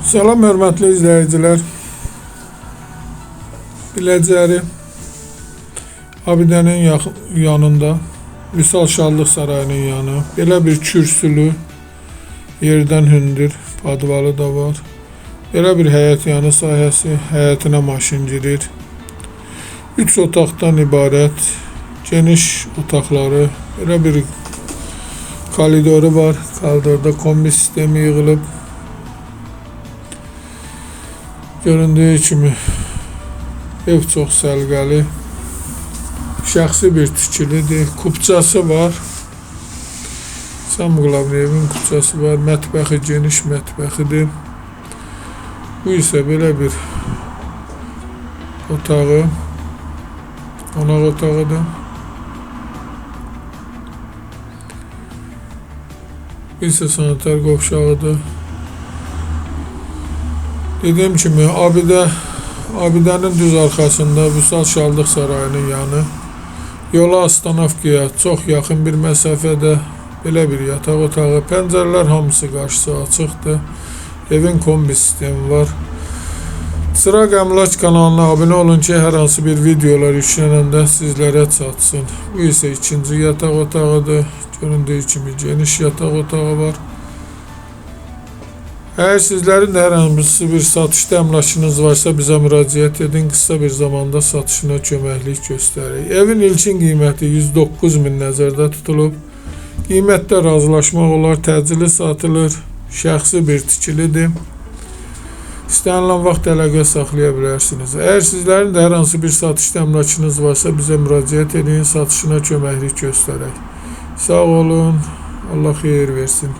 Salam hörmətli izləyicilər. Biləcəri abidənin yanında, Vüsal Şadlıq Sarayının yanı, belə bir kürsülü, yerdən hündür padvalı da var. Belə bir həyət yanı sahəsi, həyətinə maşın girir. 3 otaqdan ibarət, geniş otaqları, belə bir koridoru var. Koridorda kombi sistemi yığılıb. Göründüyü kimi ev çox səlqəli, şəxsi bir tikilidir, kupçası var. Samqılavlı evin kupçası var, mətbəxi geniş mətbəxidir. Bu isə belə bir otağı, qonaq otağıdır. Bu isə sanitar qovşağıdır. Dediyim kimi, abidənin düz arxasında Vüsal Şadlıq Sarayının yanı, yola Astanovkaya çox yaxın bir məsafədə belə bir yataq otağı, pəncərələr hamısı qarşısı açıqdır. Evin kombi sistemi var. Çıraq Əmlak kanalına abunə olun ki, hər hansı bir videolar yüklənəndə sizlərə çatsın. Bu isə ikinci yataq otağıdır. Göründüyü kimi geniş yataq otağı var. Eğer sizlerin de herhangi bir satışda əmlakınız varsa bizə müraciət edin, qısa bir zamanda satışına köməklik göstərik. Evin ilkin qiyməti 109.000 nəzərdə tutulub. Qiymətdə razılaşmaq olar, təcili satılır, şəxsi bir tikilidir. İstənilən vaxt əlaqə saxlaya bilərsiniz. Eğer sizlerin de herhangi bir satışda əmlakınız varsa bizə müraciət edin, satışına köməklik göstərək. Sağ olun, Allah xeyir versin.